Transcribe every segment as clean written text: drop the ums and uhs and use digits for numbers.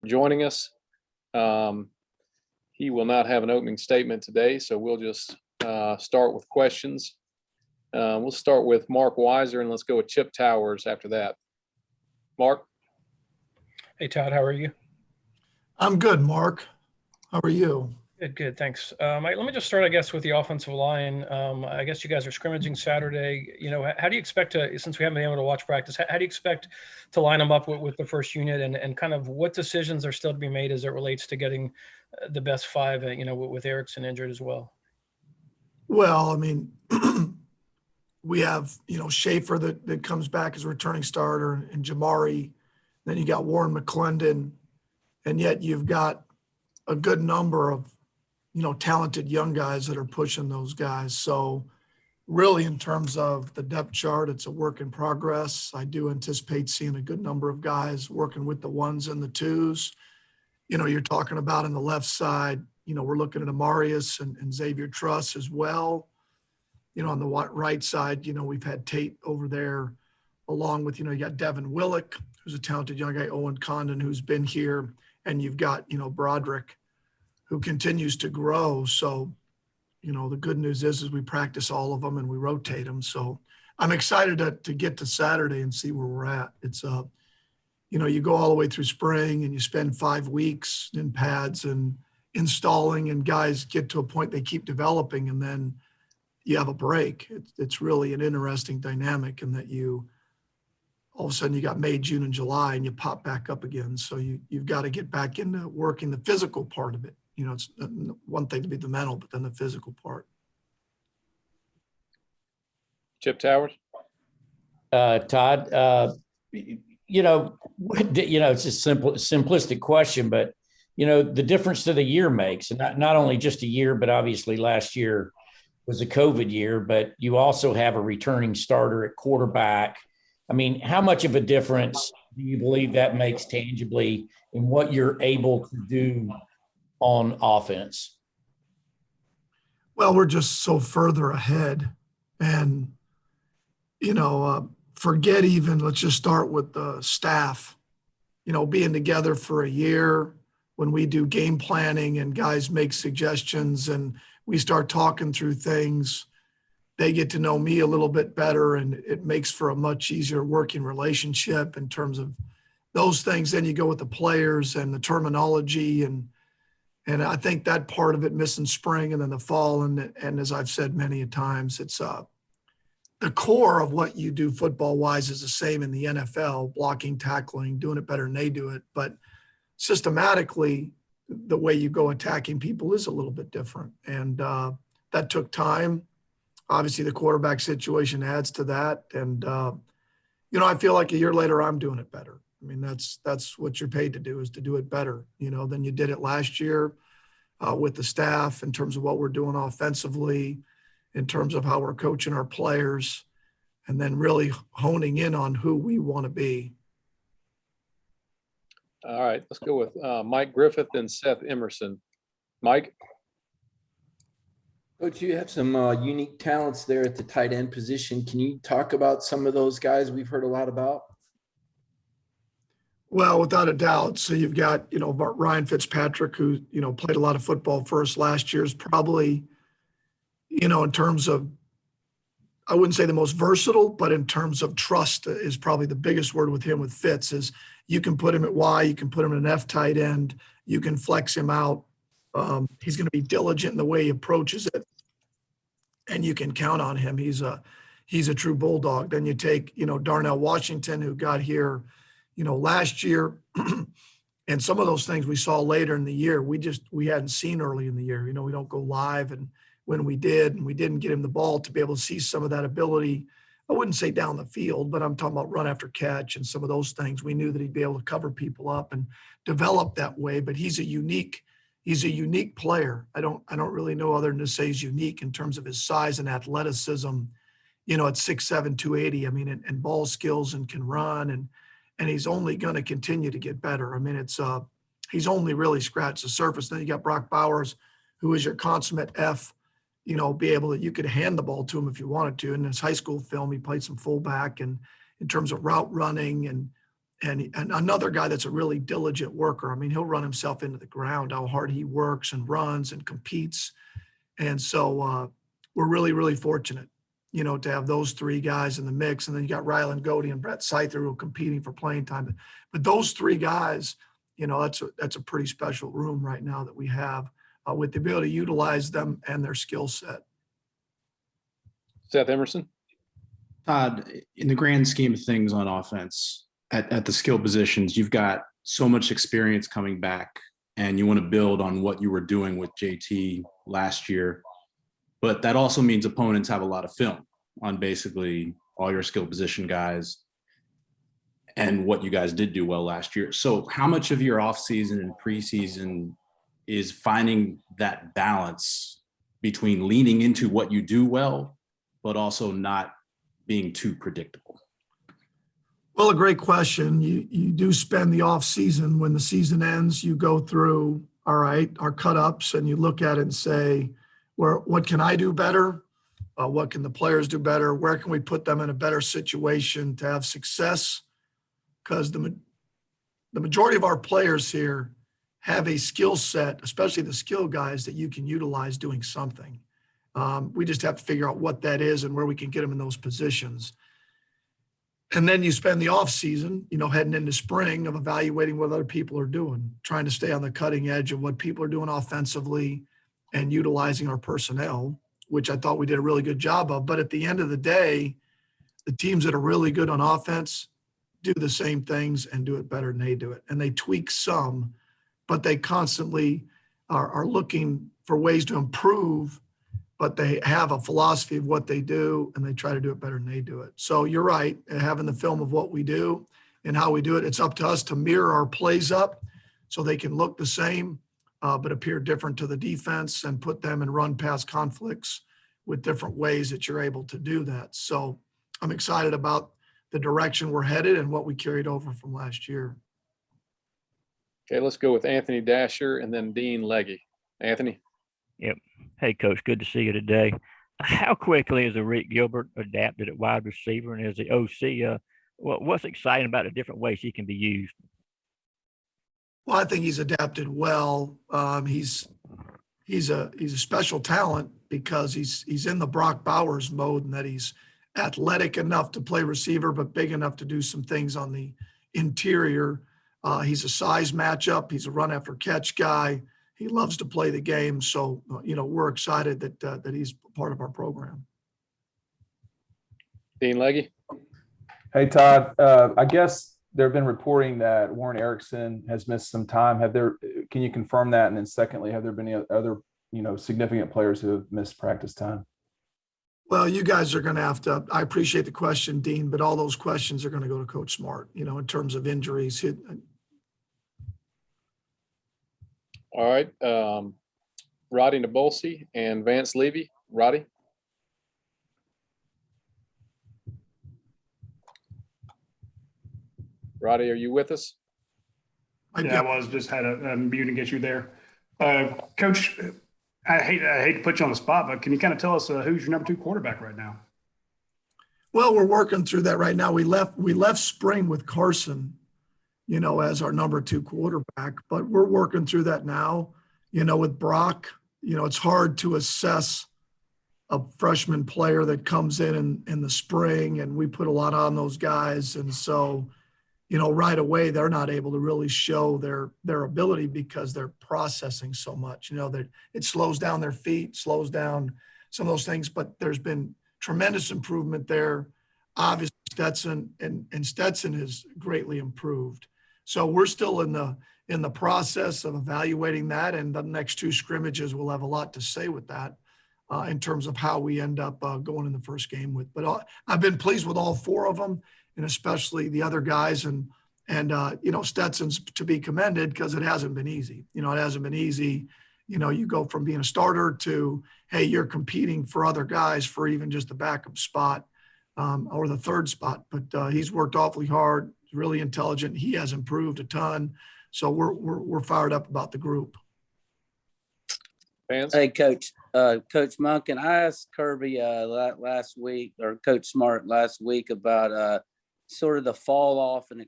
joining us. He will not have an opening statement today, so we'll just start with questions. We'll start with Mark Weiser, and let's go with Chip Towers after that. Mark? Hey, Todd, how are you? I'm good, Mark. How are you? Good, thanks. Let me just start, I guess, with the offensive line. I guess you guys are scrimmaging Saturday. How do you expect to, since we haven't been able to watch practice, how do you expect to line them up with the first unit, and kind of what decisions are still to be made as it relates to getting the best five, with Erickson injured as well? Well, I mean, we have, Schaefer that comes back as a returning starter, and Jamari. Then you got Warren McClendon, and yet you've got a good number of, talented young guys that are pushing those guys. So really, in terms of the depth chart, it's a work in progress. I do anticipate seeing a good number of guys working with the ones and the twos. You're talking about on the left side, we're looking at Amarius and Xavier Truss as well. On the right side, we've had Tate over there, along with, you got Devin Willick, who's a talented young guy, Owen Condon, who's been here, and you've got, Broderick, who continues to grow. So, the good news is we practice all of them and we rotate them. So I'm excited to get to Saturday and see where we're at. It's, you go all the way through spring and you spend 5 weeks in pads and installing, and guys get to a point they keep developing, and then you have a break. It's really an interesting dynamic in that all of a sudden you got May, June, and July, and you pop back up again. So you've got to get back into working the physical part of it. It's one thing to be the mental, but then the physical part. Chip Towers? Todd, it's a simplistic question, but, the difference that a year makes, and not only just a year, but obviously last year was a COVID year, but you also have a returning starter at quarterback. I mean, how much of a difference do you believe that makes tangibly in what you're able to do on offense? Well, we're just so further ahead, and, forget even, let's just start with the staff, being together for a year when we do game planning and guys make suggestions and we start talking through things. They get to know me a little bit better, and it makes for a much easier working relationship in terms of those things. Then you go with the players and the terminology, and I think that part of it, missing spring and then the fall, and as I've said many a times, it's the core of what you do football-wise is the same in the NFL, blocking, tackling, doing it better than they do it. But systematically, the way you go attacking people is a little bit different, and that took time. Obviously, the quarterback situation adds to that. And, I feel like a year later, I'm doing it better. I mean, that's what you're paid to do, is to do it better, than you did it last year with the staff, in terms of what we're doing offensively, in terms of how we're coaching our players, and then really honing in on who we want to be. All right, let's go with Mike Griffith and Seth Emerson. Mike? Coach, you have some unique talents there at the tight end position. Can you talk about some of those guys we've heard a lot about? Well, without a doubt. So you've got, Ryan Fitzpatrick, who, played a lot of football for us last year, is probably, in terms of, I wouldn't say the most versatile, but in terms of trust is probably the biggest word with him. With Fitz is you can put him at Y, you can put him in an F tight end, you can flex him out. He's going to be diligent in the way he approaches it, and you can count on him. He's a true bulldog. Then you take, Darnell Washington, who got here, last year, and some of those things we saw later in the year, we hadn't seen early in the year. We don't go live, and when we did, and we didn't get him the ball to be able to see some of that ability. I wouldn't say down the field, but I'm talking about run after catch and some of those things. We knew that he'd be able to cover people up and develop that way, but he's a unique player. I don't really know other than to say he's unique in terms of his size and athleticism, at 6'7", 280. I mean, and ball skills, and can run, and he's only going to continue to get better. I mean, he's only really scratched the surface. Then you got Brock Bowers, who is your consummate F, be able to, you could hand the ball to him if you wanted to. In his high school film, he played some fullback, and in terms of route running and and another guy that's a really diligent worker. I mean, he'll run himself into the ground, how hard he works and runs and competes. And so we're really, really fortunate, to have those three guys in the mix. And then you got Rylan Godey and Brett Seither who are competing for playing time. But those three guys, that's a pretty special room right now that we have with the ability to utilize them and their skill set. Seth Emerson. Todd, in the grand scheme of things on offense, at the skill positions, you've got so much experience coming back, and you want to build on what you were doing with JT last year. But that also means opponents have a lot of film on basically all your skill position guys and what you guys did do well last year. So how much of your offseason and preseason is finding that balance between leaning into what you do well, but also not being too predictable? Well, a great question. You do spend the off season. When the season ends, you go through, all right, our cut ups, and you look at it and say, what can I do better? What can the players do better? Where can we put them in a better situation to have success? Because the majority of our players here have a skill set, especially the skill guys, that you can utilize doing something. We just have to figure out what that is and where we can get them in those positions. And then you spend the off season, heading into spring, of evaluating what other people are doing, trying to stay on the cutting edge of what people are doing offensively and utilizing our personnel, which I thought we did a really good job of. But at the end of the day, the teams that are really good on offense do the same things and do it better than they do it. And they tweak some, but they constantly are looking for ways to improve, but they have a philosophy of what they do, and they try to do it better than they do it. So you're right, having the film of what we do and how we do it, it's up to us to mirror our plays up so they can look the same, but appear different to the defense, and put them in run pass conflicts with different ways that you're able to do that. So I'm excited about the direction we're headed and what we carried over from last year. Okay, let's go with Anthony Dasher and then Dean Legge. Anthony. Yep. Hey, Coach, good to see you today. How quickly has Rick Gilbert adapted at wide receiver, and as the OC, what's exciting about the different ways he can be used? Well, I think he's adapted well. He's a special talent because he's in the Brock Bowers mode, and that he's athletic enough to play receiver, but big enough to do some things on the interior. He's a size matchup. He's a run after catch guy. He loves to play the game. So, we're excited that he's part of our program. Dean Legge. Hey, Todd, I guess there have been reporting that Warren Erickson has missed some time. Can you confirm that? And then secondly, have there been any other, significant players who have missed practice time? Well, you guys are going to have to, I appreciate the question, Dean, but all those questions are going to go to Coach Smart, in terms of injuries. All right. Roddy Nabolsi and Vance Levy. Roddy. Roddy, are you with us? Yeah, I was just had a muting issue there. Coach, I hate to put you on the spot, but can you kind of tell us who's your number 2 quarterback right now? Well, we're working through that right now. We left spring with Carson, as our number 2 quarterback, but we're working through that now. With Brock, it's hard to assess a freshman player that comes in the spring, and we put a lot on those guys. And so, right away, they're not able to really show their ability because they're processing so much, that it slows down their feet, slows down some of those things, but there's been tremendous improvement there. Obviously, Stetson and Stetson has greatly improved. So we're still in the process of evaluating that, and the next 2 scrimmages will have a lot to say with that in terms of how we end up going in the first game with. But I've been pleased with all 4 of them, and especially the other guys, and Stetson's to be commended because it hasn't been easy. It hasn't been easy. You go from being a starter to, hey, you're competing for other guys for even just the backup spot or the 3rd spot. But he's worked awfully hard, really intelligent. He has improved a ton. So we're fired up about the group. Vance? Hey, Coach Monken, I asked Kirby last week, or Coach Smart last week, about sort of the fall off and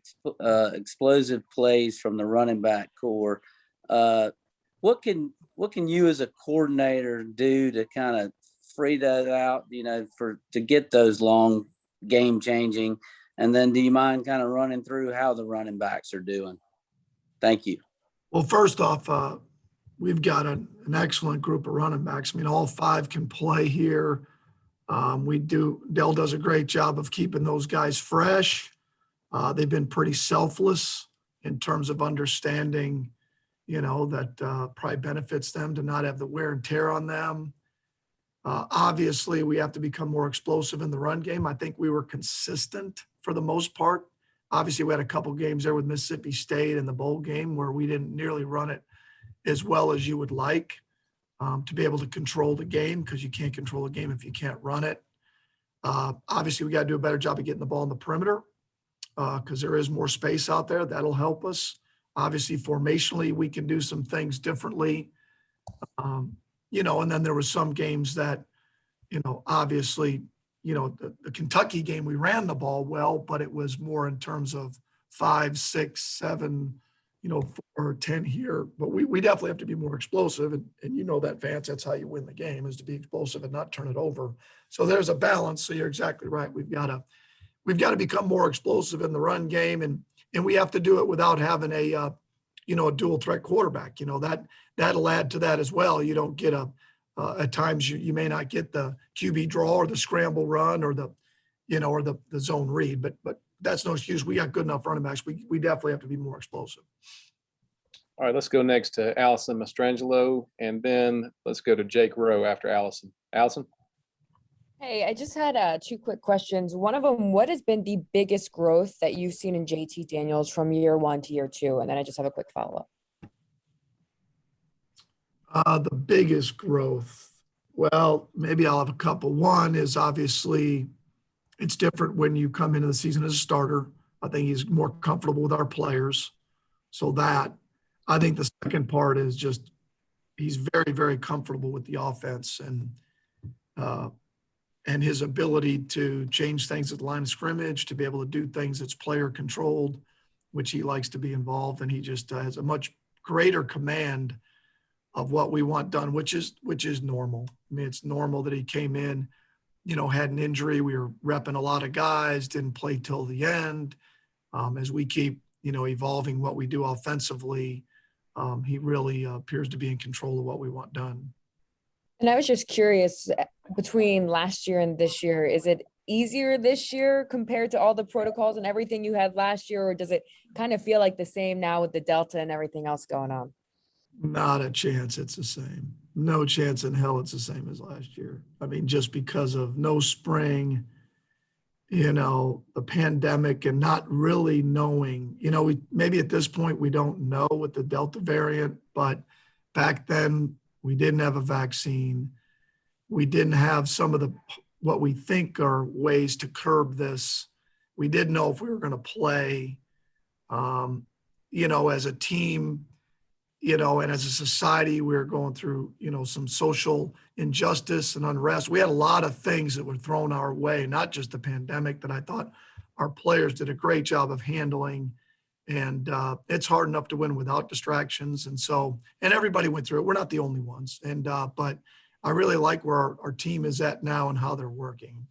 explosive plays from the running back core. What can you as a coordinator do to kind of free that out, to get those long game changing? And then do you mind kind of running through how the running backs are doing? Thank you. Well, first off, we've got an excellent group of running backs. I mean, all 5 can play here. Dell does a great job of keeping those guys fresh. They've been pretty selfless in terms of understanding, that probably benefits them to not have the wear and tear on them. Obviously, we have to become more explosive in the run game. I think we were consistent for the most part. Obviously, we had a couple games there with Mississippi State in the bowl game where we didn't nearly run it as well as you would like to be able to control the game, because you can't control a game if you can't run it. Obviously, we got to do a better job of getting the ball in the perimeter because there is more space out there. That'll help us. Obviously, formationally, we can do some things differently. And then there was some games that, obviously, the Kentucky game, we ran the ball well, but it was more in terms of 5, 6, 7, 4 or 10 here. But we definitely have to be more explosive. And that, Vance, that's how you win the game, is to be explosive and not turn it over. So there's a balance. So you're exactly right. We've got to become more explosive in the run game, and we have to do it without having a dual threat quarterback. That'll add to that as well. You don't get at times you may not get the QB draw or the scramble run or the zone read, but that's no excuse. We got good enough running backs. We definitely have to be more explosive. All right, let's go next to Allison Mastrangelo, and then let's go to Jake Rowe after Allison. Allison? Hey, I just had 2 quick questions. One of them, what has been the biggest growth that you've seen in JT Daniels from year 1 to year 2? And then I just have a quick follow-up. The biggest growth, well, maybe I'll have a couple. One is obviously it's different when you come into the season as a starter. I think he's more comfortable with our players. So that, I think the second part is just he's very, very comfortable with the offense and his ability to change things at the line of scrimmage, to be able to do things that's player controlled, which he likes to be involved. And he just has a much greater command of what we want done, which is normal. I mean, it's normal that he came in, had an injury. We were repping a lot of guys, didn't play till the end. As we keep, evolving what we do offensively, he really appears to be in control of what we want done. And I was just curious, between last year and this year, is it easier this year compared to all the protocols and everything you had last year, or does it kind of feel like the same now with the Delta and everything else going on? Not a chance it's the same. No chance in hell it's the same as last year. I mean, just because of no spring, the pandemic, and not really knowing, maybe at this point we don't know with the Delta variant, but back then we didn't have a vaccine. We didn't have some of what we think are ways to curb this. We didn't know if we were going to play, as a team, and as a society, we were going through, some social injustice and unrest. We had a lot of things that were thrown our way, not just the pandemic, that I thought our players did a great job of handling. And it's hard enough to win without distractions. And everybody went through it. We're not the only ones. But I really like where our team is at now and how they're working.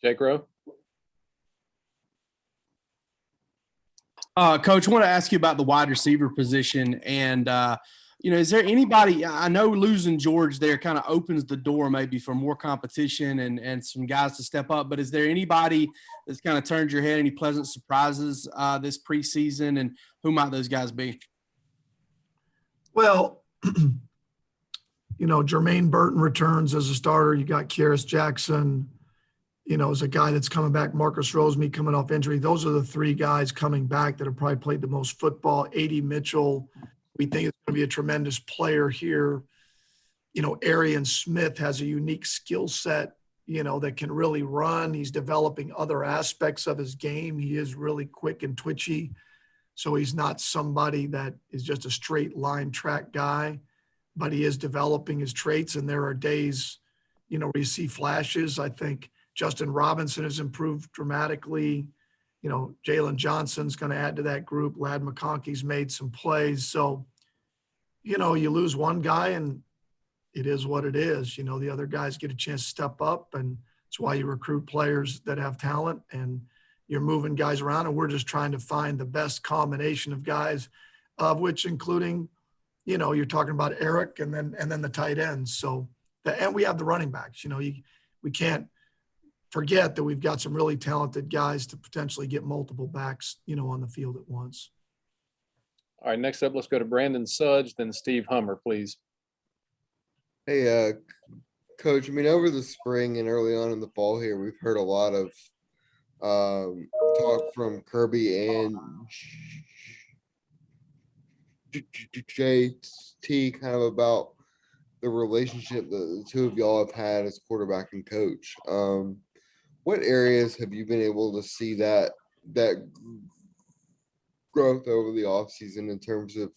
Jake Rowe? Coach, I want to ask you about the wide receiver position. And, is there anybody, I know losing George there kind of opens the door maybe for more competition and some guys to step up, but is there anybody that's kind of turned your head, any pleasant surprises this preseason, and who might those guys be? Well, Jermaine Burton returns as a starter. You got Kyrus Jackson, as a guy that's coming back. Marcus Roseme coming off injury. Those are the 3 guys coming back that have probably played the most football. A.D. Mitchell, we think it's going to be a tremendous player here. Aryan Smith has a unique skill set, that can really run. He's developing other aspects of his game. He is really quick and twitchy. So he's not somebody that is just a straight line track guy, but he is developing his traits. And there are days, where you see flashes. I think Justin Robinson has improved dramatically. Jalen Johnson's going to add to that group. Lad McConkey's made some plays. So, you lose one guy and it is what it is. The other guys get a chance to step up, and it's why you recruit players that have talent, and you're moving guys around, and we're just trying to find the best combination of guys, of which including, you're talking about Eric and then the tight ends. So, and we have the running backs. We can't forget that we've got some really talented guys to potentially get multiple backs, on the field at once. All right, next up, let's go to Brandon Sudge, then Steve Hummer, please. Hey, Coach, over the spring and early on in the fall here, we've heard a lot of talk from Kirby and JT kind of about the relationship that the two of y'all have had as quarterback and coach. What areas have you been able to see that growth over the offseason in terms of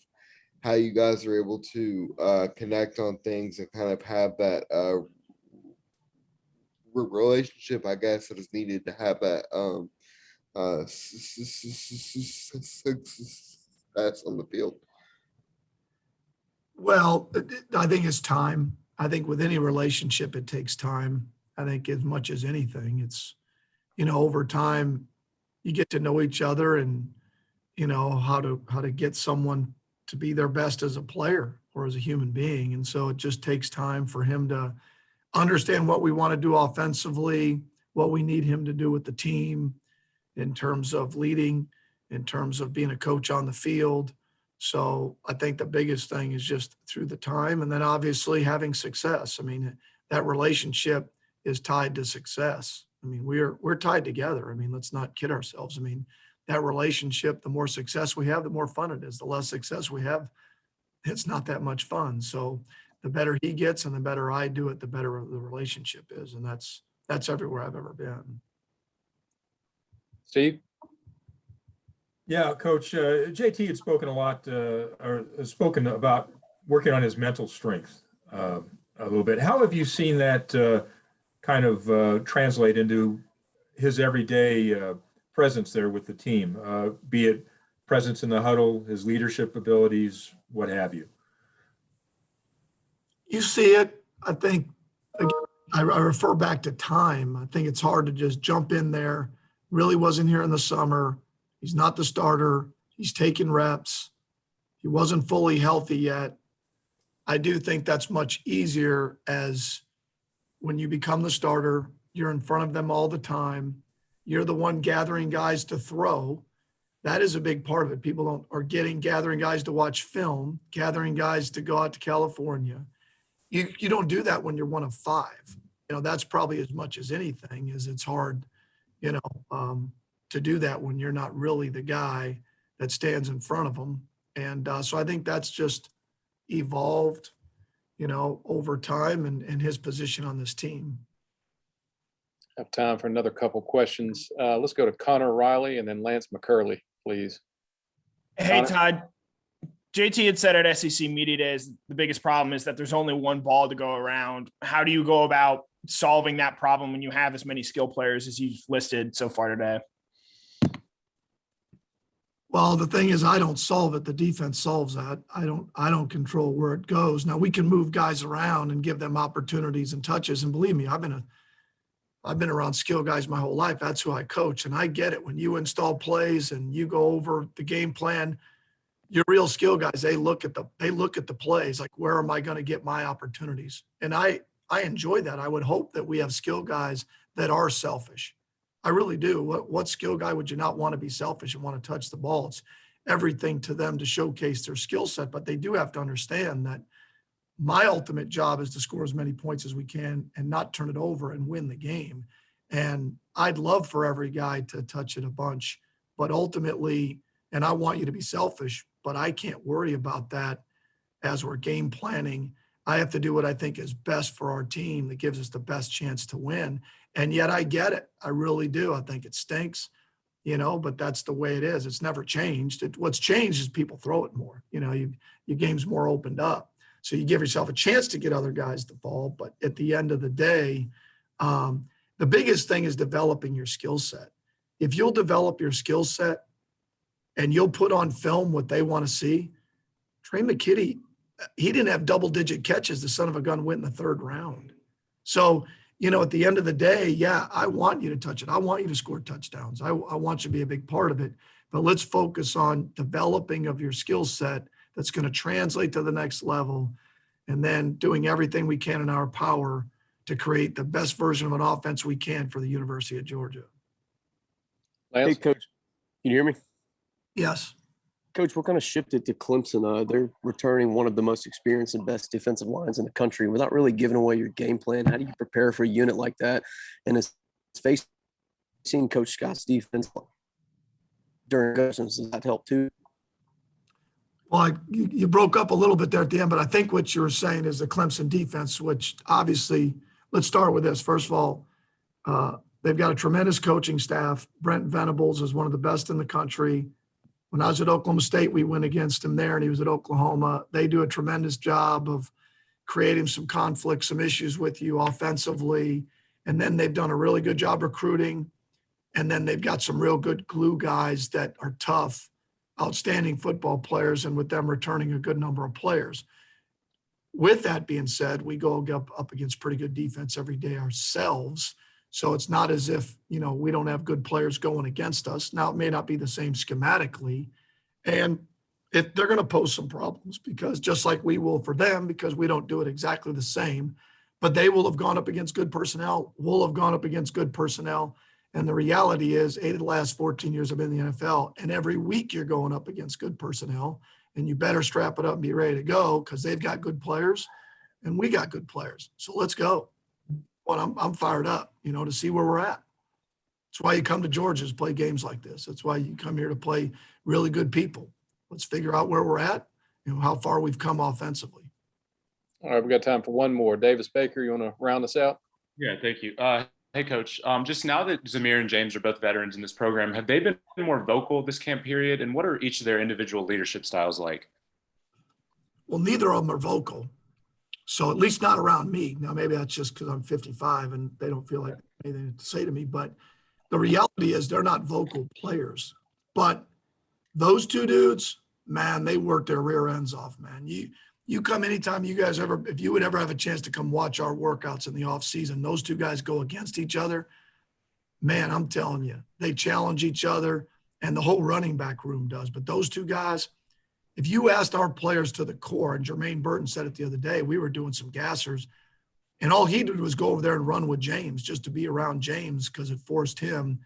how you guys are able to connect on things and kind of have that relationship, I guess, that is needed to have that success on the field? Well, I think it's time. I think with any relationship, it takes time. I think as much as anything, it's, over time, you get to know each other and, how to get someone to be their best as a player or as a human being. And so it just takes time for him to understand what we want to do offensively, what we need him to do with the team in terms of leading, in terms of being a coach on the field. So I think the biggest thing is just through the time, and then obviously having success. That relationship is tied to success. We're tied together. Let's not kid ourselves. That relationship, the more success we have, the more fun it is. The less success we have, it's not that much fun. So the better he gets and the better I do it, the better the relationship is. And that's everywhere I've ever been. Steve? Yeah, Coach, JT had spoken a lot, or has spoken about working on his mental strength a little bit. How have you seen that kind of translate into his everyday presence there with the team, be it presence in the huddle, his leadership abilities, what have you? You see it. I think, again, I refer back to time. I think it's hard to just jump in there. Really wasn't here in the summer. He's not the starter. He's taking reps. He wasn't fully healthy yet. I do think that's much easier as when you become the starter, you're in front of them all the time. You're the one gathering guys to throw. That is a big part of it. People are gathering guys to watch film, gathering guys to go out to California. You don't do that when you're one of five. That's probably as much as anything is it's hard, to do that when you're not really the guy that stands in front of them. And so I think that's just evolved, over time and his position on this team. Have time for another couple questions. Let's go to Connor Riley and then Lance McCurley, please. Hey, Connor? Todd. JT had said at SEC Media Days, the biggest problem is that there's only one ball to go around. How do you go about solving that problem when you have as many skill players as you've listed so far today? Well, the thing is, I don't solve it. The defense solves that. I don't control where it goes. Now we can move guys around and give them opportunities and touches. And believe me, I've been around skill guys my whole life. That's who I coach. And I get it. When you install plays and you go over the game plan, your real skill guys, they look at the plays, like, where am I going to get my opportunities? And I enjoy that. I would hope that we have skill guys that are selfish. I really do. What skill guy would you not want to be selfish and want to touch the ball? It's everything to them to showcase their skill set, but they do have to understand that my ultimate job is to score as many points as we can and not turn it over and win the game. And I'd love for every guy to touch it a bunch, but ultimately, and I want you to be selfish, but I can't worry about that as we're game planning. I have to do what I think is best for our team that gives us the best chance to win. And yet I get it. I really do. I think it stinks, but that's the way it is. It's never changed. What's changed is people throw it more. Your game's more opened up. So you give yourself a chance to get other guys the ball. But at the end of the day, the biggest thing is developing your skill set. if you'll develop your skill set and you'll put on film what they want to see, Trey McKitty, he didn't have double-digit catches. The son of a gun went in the 3rd round. So, you know, at the end of the day, yeah, I want you to touch it. I want you to score touchdowns. I want you to be a big part of it. But let's focus on developing of your skill set that's going to translate to the next level, and then doing everything we can in our power to create the best version of an offense we can for the University of Georgia. Lance? Hey, Coach, can you hear me? Yes. Coach, we're kind of shifted to Clemson. They're returning one of the most experienced and best defensive lines in the country without really giving away your game plan. How do you prepare for a unit like that? And it's facing Coach Scott's defense during concussions, does that help too? Well, you broke up a little bit there at the end, but I think what you were saying is the Clemson defense, which obviously, let's start with this. First of all, they've got a tremendous coaching staff. Brent Venables is one of the best in the country. When I was at Oklahoma State, we went against him there, and he was at Oklahoma. They do a tremendous job of creating some conflict, some issues with you offensively. And then they've done a really good job recruiting. And then they've got some real good glue guys that are tough, outstanding football players, and with them returning a good number of players. With that being said, we go up against pretty good defense every day ourselves. So it's not as if, you know, we don't have good players going against us. Now, it may not be the same schematically, and they're going to pose some problems, because just like we will for them, because we don't do it exactly the same, but they will have gone up against good personnel. We'll have gone up against good personnel. And the reality is 8 of the last 14 years I've been in the NFL, and every week you're going up against good personnel, and you better strap it up and be ready to go, because they've got good players and we got good players. So let's go. Well, I'm fired up, you know, to see where we're at. That's why you come to Georgia to play games like this. That's why you come here to play really good people. Let's figure out where we're at, you know, how far we've come offensively. All right, we got time for one more. Davis Baker, you want to round us out? Yeah, thank you. Hey, Coach, just now that Zamir and James are both veterans in this program, have they been more vocal this camp period? And what are each of their individual leadership styles like? Well, neither of them are vocal. So at least not around me. Now, maybe that's just because I'm 55 and they don't feel like anything to say to me. But the reality is they're not vocal players. But those two dudes, man, they work their rear ends off, man. You come anytime you guys ever, if you would ever have a chance to come watch our workouts in the off season, those two guys go against each other. Man, I'm telling you, they challenge each other, and the whole running back room does. But those two guys, if you asked our players to the core, and Jermaine Burton said it the other day, we were doing some gassers, and all he did was go over there and run with James just to be around James, because it forced him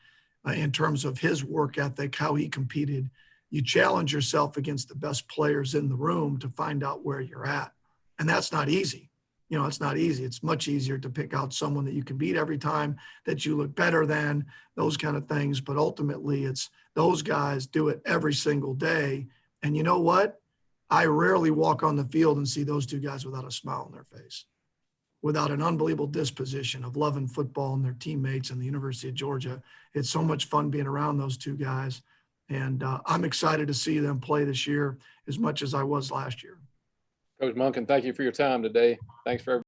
in terms of his work ethic, how he competed. You challenge yourself against the best players in the room to find out where you're at. And that's not easy. You know, it's not easy. It's much easier to pick out someone that you can beat every time, that you look better than, those kind of things. But ultimately, it's those guys do it every single day. And you know what? I rarely walk on the field and see those two guys without a smile on their face, without an unbelievable disposition of loving football and their teammates and the University of Georgia. It's so much fun being around those two guys. And I'm excited to see them play this year as much as I was last year. Coach Monken, thank you for your time today. Thanks for everything.